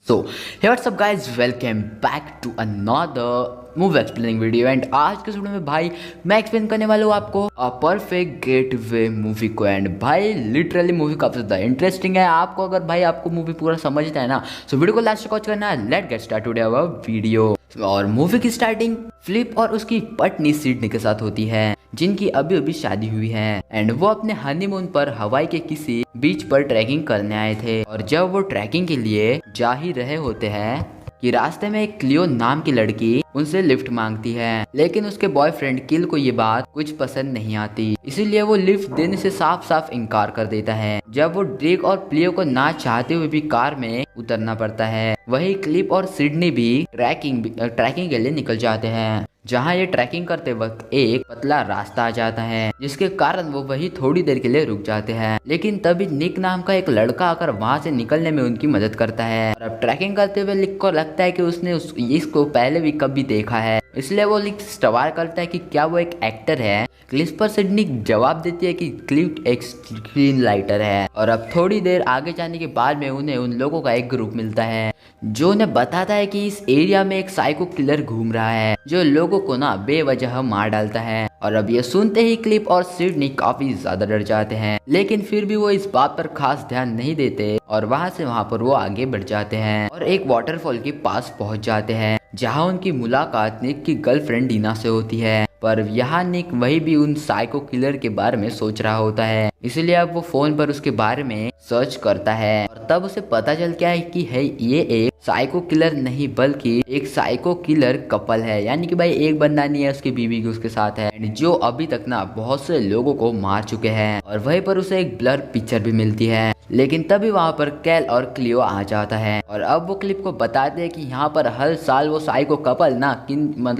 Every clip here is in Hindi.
So hey what's up guys, welcome back to another movie explaining video. And आज के वीडियो में भाई मैं एक्सप्लेन करने वाला हूँ आपको अ परफेक्ट गेटवे मूवी को। एंड भाई लिटरली मूवी काफी ज़्यादा इंटरेस्टिंग है। आपको अगर भाई आपको मूवी पूरा समझना है ना, सो वीडियो को लास्ट तक वॉच करना है। Let get start today our video. और मूवी की स्टार्टिंग फ्लिप और उसकी पत्नी सिडनी के साथ होती है, जिनकी अभी अभी शादी हुई है। एंड वो अपने हनीमून पर हवाई के किसी बीच पर ट्रैकिंग करने आए थे। और जब वो ट्रैकिंग के लिए जा ही रहे होते हैं कि रास्ते में एक क्लियो नाम की लड़की उनसे लिफ्ट मांगती है, लेकिन उसके बॉयफ्रेंड किल को ये बात कुछ पसंद नहीं आती, इसीलिए वो लिफ्ट देने से साफ साफ इनकार कर देता है। जब वो ड्रेक और प्लियो को ना चाहते हुए भी कार में उतरना पड़ता है, वही क्लिप और सिडनी भी ट्रैकिंग के लिए निकल जाते हैं। जहाँ ये ट्रैकिंग करते वक्त एक पतला रास्ता आ जाता है, जिसके कारण वो वही थोड़ी देर के लिए रुक जाते हैं। लेकिन तभी निक नाम का एक लड़का आकर वहाँ से निकलने में उनकी मदद करता है। और अब ट्रैकिंग करते हुए लिक को लगता है कि उसने इसको पहले भी कभी देखा है, इसलिए वो लिक सवाल करता है कि क्या वो एक एक्टर है। क्लिप पर सिडनी जवाब देती है कि क्लिप एक स्क्रीन राइटर है। और अब थोड़ी देर आगे जाने के बाद में उन्हें उन लोगों का एक ग्रुप मिलता है, जो उन्हें बताता है कि इस एरिया में एक साइको किलर घूम रहा है, जो लोगों को ना बेवजह मार डालता है। और अब ये सुनते ही क्लिप और सिडनी काफी ज्यादा डर जाते हैं, लेकिन फिर भी वो इस बात पर खास ध्यान नहीं देते और वहाँ पर वो आगे बढ़ जाते हैं और एक वाटरफॉल के पास पहुंच जाते हैं, जहां उनकी मुलाकात निक की गर्लफ्रेंड डीना से होती है। पर यहाँ निक वही भी उन साइको किलर के बारे में सोच रहा होता है, इसलिए अब वो फोन पर उसके बारे में सर्च करता है। और तब उसे पता चलता है कि ये एक साइको किलर नहीं बल्कि एक साइको किलर कपल है, यानी कि भाई एक बंदा नहीं है, उसकी बीवी भी उसके साथ है, जो अभी तक ना बहुत से लोगों को मार चुके हैं। और वहीं पर उसे एक ब्लर पिक्चर भी मिलती है, लेकिन तभी वहाँ पर कैल और क्लियो आ जाता है। और अब वो क्लिप को बताते हैं कि यहाँ पर हर साल वो साइको कपल ना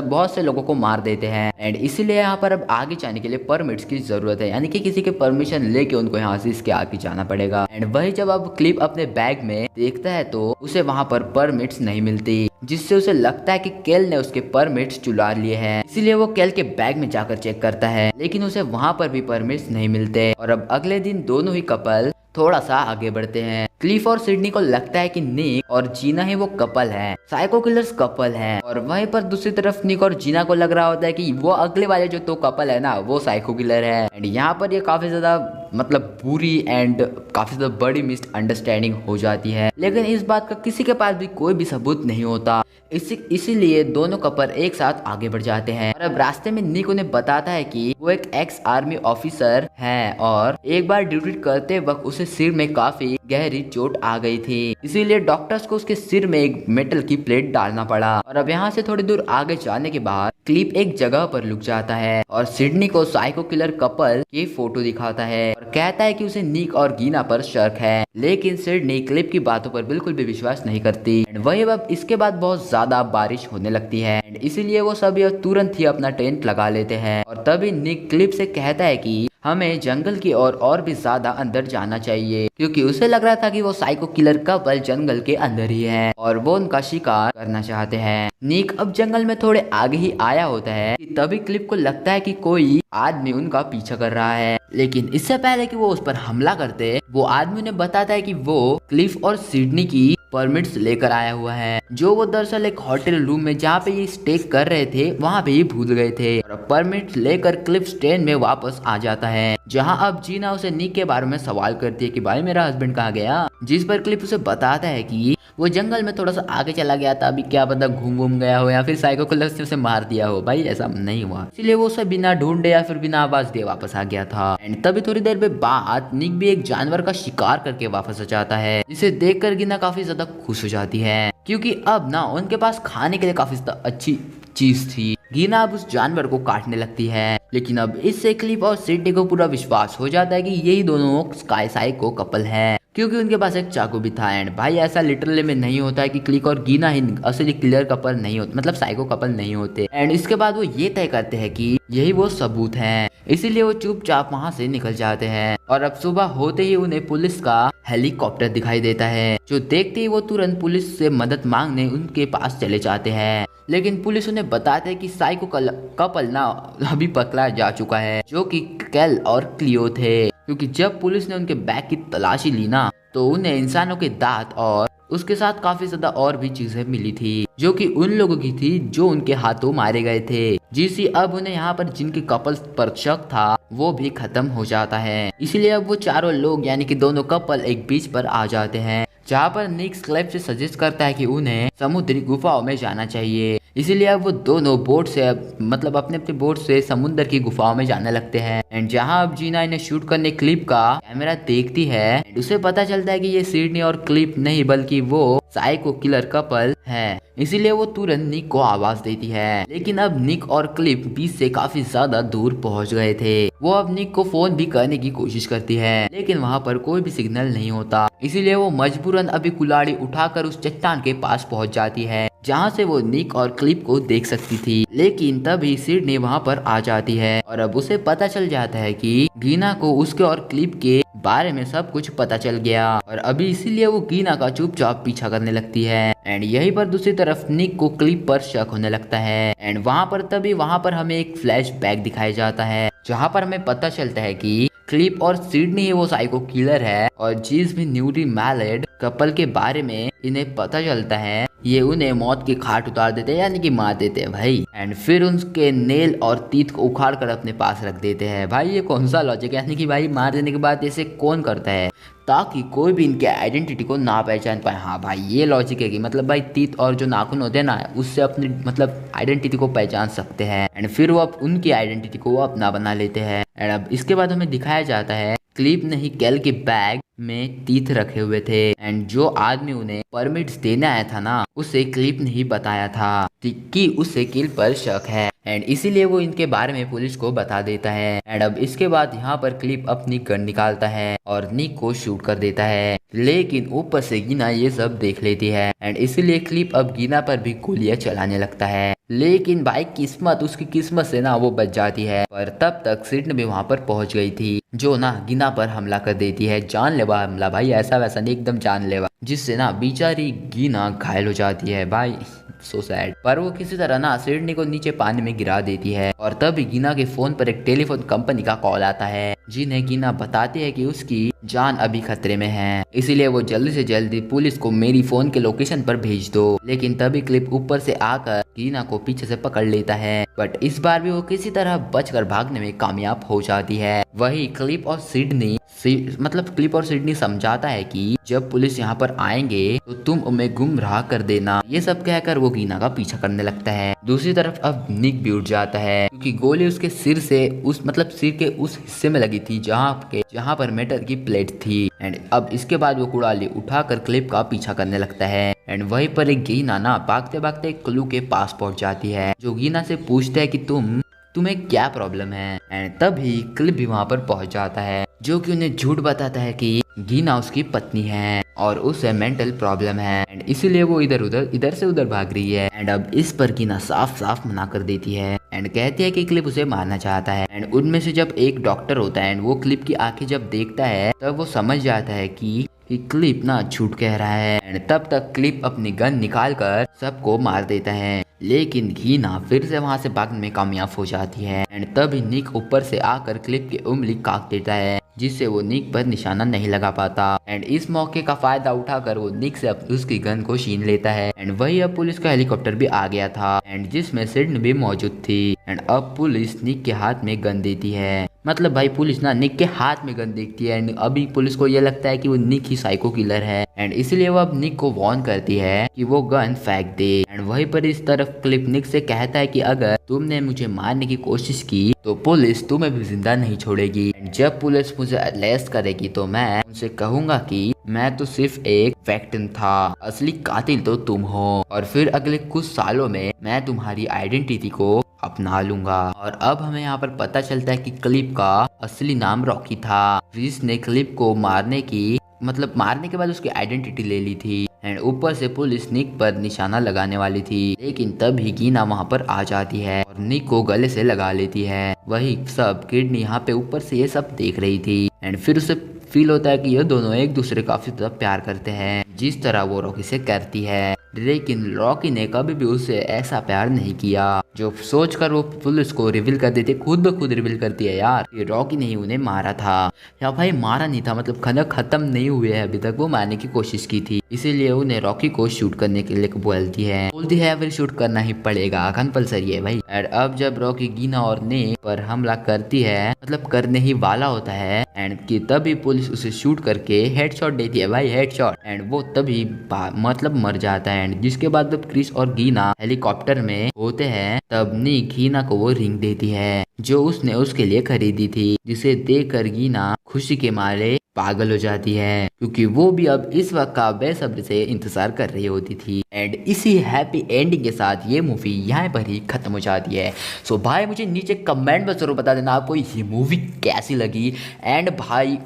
बहुत से लोगों को मार देते हैं। एंड इसीलिए यहाँ पर अब आगे जाने के लिए परमिट्स की जरूरत है, यानी कि किसी के परमिशन लेके उनको यहाँ से इसके आगे जाना पड़ेगा। एंड वही जब अब क्लिप अपने बैग में देखता है तो उसे वहाँ पर परमिट्स नहीं मिलती, जिससे उसे लगता है कि केल ने उसके परमिट्स चुरा लिए हैं। इसीलिए वो केल के बैग में जाकर चेक करता है, लेकिन उसे वहाँ पर भी परमिट्स नहीं मिलते। और अब अगले दिन दोनों ही कपल थोड़ा सा आगे बढ़ते हैं। क्लिफ और सिडनी को लगता है कि निक और जीना ही वो कपल है, साइको किलर्स कपल है। और वहीं पर दूसरी तरफ निक और जीना को लग रहा होता है कि वो अगले वाले जो कपल है ना, वो साइको किलर है। एंड यहाँ पर ये काफी ज्यादा बुरी एंड काफी ज्यादा बड़ी मिसअंडरस्टैंडिंग हो जाती है, लेकिन इस बात का किसी के पास भी कोई भी सबूत नहीं होता। इसीलिए दोनों कपल एक साथ आगे बढ़ जाते हैं। और अब रास्ते में निक उन्हें बताता है कि वो एक एक्स आर्मी ऑफिसर है और एक बार ड्यूटी करते वक्त उसे सिर में काफी गहरी चोट आ गई थी, इसीलिए डॉक्टर्स को उसके सिर में एक मेटल की प्लेट डालना पड़ा। और अब यहाँ से थोड़ी दूर आगे जाने के बाद क्लिप एक जगह पर लुक जाता है और सिडनी को साइको किलर कपल की फोटो दिखाता है और कहता है कि उसे निक और गीना पर शक है, लेकिन सिडनी क्लिप की बातों पर बिल्कुल भी विश्वास नहीं करती। वही अब इसके बाद बहुत ज्यादा बारिश होने लगती है, इसीलिए वो सभी तुरंत ही अपना टेंट लगा लेते हैं। और तभी निक क्लिप से कहता है कि हमें जंगल की ओर और भी ज्यादा अंदर जाना चाहिए, क्योंकि उसे लग रहा था कि वो साइको किलर कपल जंगल के अंदर ही है और वो उनका शिकार करना चाहते हैं। निक अब जंगल में थोड़े आगे ही आया होता है कि तभी क्लिप को लगता है कि कोई आदमी उनका पीछा कर रहा है, लेकिन इससे पहले कि वो उस पर हमला करते, वो आदमी उन्हें बताता है कि वो क्लिफ और सिडनी की परमिट्स लेकर आया हुआ है, जो वो दरअसल एक होटल रूम में जहाँ पे ये स्टे कर रहे थे वहाँ पे ही भूल गए थे। और परमिट्स लेकर क्लिफ ट्रेन में वापस आ जाता है, जहाँ अब जीना उसे निक के बारे में सवाल करती है कि भाई मेरा हस्बैंड कहाँ गया, जिस पर क्लिप उसे बताता है कि वो जंगल में थोड़ा सा आगे चला गया था, अभी क्या पता घूम गया हो या फिर साइको किलर से उसे मार दिया हो। भाई ऐसा नहीं हुआ, इसलिए वो उसे बिना ढूंढे या फिर बिना आवाज दिए वापस आ गया था। एंड तभी थोड़ी देर बाद निक भी एक जानवर का शिकार करके वापस आ जाता है, जिसे देखकर गिना काफी ज्यादा खुश हो जाती है, क्योंकि अब ना उनके पास खाने के लिए काफी अच्छी चीज थी। गीना अब उस जानवर को काटने लगती है, लेकिन अब इससे क्लिप और सिडनी को पूरा विश्वास हो जाता है कि यही दोनों स्काई साइको कपल है, क्योंकि उनके पास एक चाकू भी था। एंड भाई ऐसा लिटरली में नहीं होता है कि क्लिक और गीना ही असली किलर कपल नहीं होते, साइको कपल नहीं होते। एंड इसके बाद वो ये तय करते हैं कि यही वो सबूत है, इसीलिए वो चुपचाप वहाँ से निकल जाते हैं। और अब सुबह होते ही उन्हें पुलिस का हेलीकॉप्टर दिखाई देता है, जो देखते ही वो तुरंत पुलिस से मदद मांगने उनके पास चले जाते हैं, लेकिन पुलिस उन्हें बताते है कि साइको कपल ना अभी पकड़ा जा चुका है, जो कि कैल और क्लियो थे, क्योंकि जब पुलिस ने उनके बैग की तलाशी ली ना, तो उन्हें इंसानों के दांत और उसके साथ काफी ज्यादा और भी चीजें मिली थी जो कि उन लोगों की थी जो उनके हाथों मारे गए थे, जिससे अब उन्हें यहाँ पर जिनके कपल्स पर शक था वो भी खत्म हो जाता है। इसीलिए अब वो चारों लोग यानी कि दोनों कपल एक बीच पर आ जाते हैं, जहाँ पर निक स्लेब से सजेस्ट करता है कि उन्हें समुद्री गुफाओं में जाना चाहिए। इसीलिए अब वो दोनों बोट से मतलब अपने अपने बोट से समुद्र की गुफाओं में जाने लगते हैं। एंड जहाँ अब जीना इन्हें शूट करने क्लिप का कैमरा देखती है, उसे पता चलता है कि ये सिडनी और क्लिप नहीं बल्कि वो साइको किलर कपल है। इसीलिए वो तुरंत निक को आवाज देती है, लेकिन अब निक और क्लिप बीच से काफी ज्यादा दूर पहुंच गए थे। वो अब निक को फोन भी करने की कोशिश करती है, लेकिन वहाँ पर कोई भी सिग्नल नहीं होता। इसीलिए वो मजबूरन अभी कुल्हाड़ी उठाकर उस चट्टान के पास पहुंच जाती है, जहाँ से वो निक और क्लिप को देख सकती थी। लेकिन तभी सिडनी वहाँ पर आ जाती है और अब उसे पता चल जाता है कि गीना को उसके और क्लिप के बारे में सब कुछ पता चल गया, और अभी इसीलिए वो गीना का चुपचाप पीछा करने लगती है। एंड यहीं पर दूसरी तरफ निक को क्लिप पर शक होने लगता है। एंड वहाँ पर हमें एक फ्लैशबैक दिखाया जाता है, जहाँ पर हमें पता चलता है कि क्लिप और सिडनी ही वो साइको किलर है, और जिस भी न्यूली मैरिड कपल के बारे में इन्हें पता चलता है ये उन्हें मौत की खाट उतार देते हैं यानी कि मार देते हैं भाई। एंड फिर उनके नेल और तीत को उखाड़ कर अपने पास रख देते हैं। भाई ये कौन सा लॉजिक है, यानी कि भाई मार देने के बाद ऐसे कौन करता है ताकि कोई भी इनके आइडेंटिटी को ना पहचान पाए। हाँ भाई ये लॉजिक है कि मतलब भाई तीत और जो नाखून होते हैं ना उससे अपनी मतलब आइडेंटिटी को पहचान सकते हैं। एंड फिर वो अब उनकी आइडेंटिटी को वो अपना बना लेते हैं। एंड अब इसके बाद हमें दिखाया जाता है क्लिप ने ही कैल के बैग में तीत रखे हुए थे। एंड जो आदमी उन्हें परमिट्स देने आया था ना उसे क्लिप ने ही बताया था कि उसे किल पर शक है, एंड इसीलिए वो इनके बारे में पुलिस को बता देता है। एंड अब इसके बाद यहाँ पर क्लिप अपनी गन निकालता है और निक को शूट कर देता है, लेकिन ऊपर से गीना ये सब देख लेती है। एंड इसीलिए क्लिप अब गीना पर भी गोलियां चलाने लगता है, लेकिन भाई उसकी किस्मत से ना वो बच जाती है। पर तब तक सिडनी भी वहाँ पर पहुंच गई थी, जो ना गीना पर हमला कर देती है। जानलेवा हमला भाई, ऐसा वैसा नहीं, एकदम जानलेवा, जिससे ना बेचारी गीना घायल हो जाती है। भाई सो सैड। पर वो किसी तरह ना सिडनी को नीचे पानी में गिरा देती है, और तभी गीना के फोन पर एक टेलीफोन कंपनी का कॉल आता है, जिन्हें गीना बताती है कि उसकी जान अभी खतरे में है, इसीलिए वो जल्दी से जल्दी पुलिस को मेरी फोन के लोकेशन पर भेज दो। लेकिन तभी क्लिप ऊपर से आकर गीना को पीछे से पकड़ लेता है, बट इस बार भी वो किसी तरह बचकर भागने में कामयाब हो जाती है। वही क्लिप और सिडनी समझाता है कि जब पुलिस यहाँ पर आएंगे तो तुम उन्हें गुमराह कर देना। ये सब कहकर वो गीना का पीछा करने लगता है। दूसरी तरफ अब निक भी उठ जाता है, क्योंकि गोली उसके सिर के उस हिस्से में लगी थी जहाँ पर मेटल की प्लेट थी। एंड अब इसके बाद वो कुड़ाली उठाकर क्लिप का पीछा करने लगता है। एंड वहीं पर एक गीना ना भागते भागते एक क्लू के पास पहुंच जाती है, जो गीना से पूछता है कि तुम्हें क्या प्रॉब्लम है। एंड तभी क्लिप भी वहाँ पर पहुंच जाता है, जो कि उन्हें झूठ बताता है कि गीना उसकी पत्नी है और उसे मेंटल प्रॉब्लम है, एंड इसीलिए वो इधर से उधर भाग रही है। एंड अब इस पर गीना साफ साफ मना कर देती है एंड कहती है कि क्लिप उसे मारना चाहता है। एंड उनमें से जब एक डॉक्टर होता है एंड वो क्लिप की आंखें जब देखता है तब वो समझ जाता है कि क्लिप ना झूठ कह रहा है। एंड तब तक क्लिप अपनी गन निकाल कर सबको मार देता है, लेकिन गीना फिर से वहां से भागने में कामयाब हो जाती है। एंड तभी निक ऊपर से आकर क्लिप की उंगली काट देता है, जिससे वो निक पर निशाना नहीं लगा पाता। एंड इस मौके का फायदा उठाकर वो निक से उसकी गन को छीन लेता है। एंड वही अब पुलिस का हेलीकॉप्टर भी आ गया था, एंड जिसमें सिडनी भी मौजूद थी। एंड अब पुलिस निक के हाथ में गन देती है, मतलब भाई पुलिस ना निक के हाथ में गन देखती है। एंड अभी पुलिस को ये लगता है कि वो निक ही साइको किलर है, एंड इसलिए वो अब निक को वार्न करती है कि वो गन फेंक दे। एंड वहीं पर इस तरफ क्लिप निक से कहता है कि अगर तुमने मुझे मारने की कोशिश की तो पुलिस तुम्हें भी जिंदा नहीं छोड़ेगी। एंड जब पुलिस मुझे अरेस्ट करेगी तो मैं उनसे कहूंगा कि मैं तो सिर्फ एक विक्टिम था, असली कातिल तो तुम हो, और फिर अगले कुछ सालों में मैं तुम्हारी आइडेंटिटी को अपना लूंगा। और अब हमें यहाँ पर पता चलता है कि क्लिप का असली नाम रॉकी था, जिसने क्लिप को मारने के बाद उसकी आइडेंटिटी ले ली थी। एंड ऊपर से पुलिस निक पर निशाना लगाने वाली थी, लेकिन तभी गीना वहाँ पर आ जाती है और निक को गले से लगा लेती है। वही सब किडनी यहाँ पे ऊपर से ये सब देख रही थी। एंड फिर उसे फील होता है कि ये दोनों एक दूसरे काफी ज्यादा प्यार करते हैं, जिस तरह वो रॉकी से करती है। लेकिन रॉकी ने कभी भी उससे ऐसा प्यार नहीं किया। जो सोचकर वो पुलिस को रिवील कर देती, खुद ब खुद रिवील करती है यार कि रॉकी ने ही उन्हें मारा था। या भाई मारा नहीं था, मतलब खत्म नहीं हुए है अभी तक, वो मारने की कोशिश की थी, इसीलिए उन्हें रॉकी को शूट करने के लिए बोलती है फिर शूट करना ही पड़ेगा, कंपलसरी है भाई। एंड अब जब रॉकी गीना और ने पर हमला करती है, मतलब करने ही वाला होता है, एंड कि तभी पुलिस उसे शूट करके हेडशॉट देती है भाई, हेडशॉट। एंड वो तभी मतलब मर जाता है। एंड जिसके बाद जब क्रिस और गीना हेलीकॉप्टर में होते हैं, तब नी गीना को वो रिंग देती है जो उसने उसके लिए खरीदी थी, जिसे देखकर गीना खुशी के मारे पागल हो जाती है, क्योंकि वो भी अब इस वक्त का बेसब्री से इंतजार कर रही होती थी। एंड इसी हैप्पी एंडिंग के साथ ये मूवी यहाँ पर ही खत्म हो जाती है। सो भाई मुझे नीचे कमेंट में जरूर बता देना आपको ये मूवी कैसी लगी। एंड भाई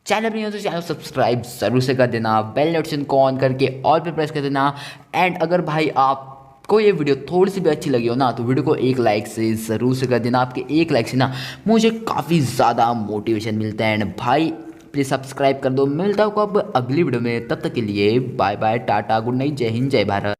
चैनल पर नहीं हो तो चैनल सब्सक्राइब जरूर से कर देना, बेल नोटिफिकेशन को ऑन करके ऑल पे प्रेस कर देना। एंड अगर भाई आपको ये वीडियो थोड़ी सी भी अच्छी लगी हो ना, तो वीडियो को एक लाइक से ज़रूर से कर देना। आपके एक लाइक से ना मुझे काफ़ी ज़्यादा मोटिवेशन मिलता है। एंड भाई प्लीज़ सब्सक्राइब कर दो। मिलता हूँ आपको अगली वीडियो में, तब तक के लिए bye bye, tata, good night, जय हिंद, जय भारत।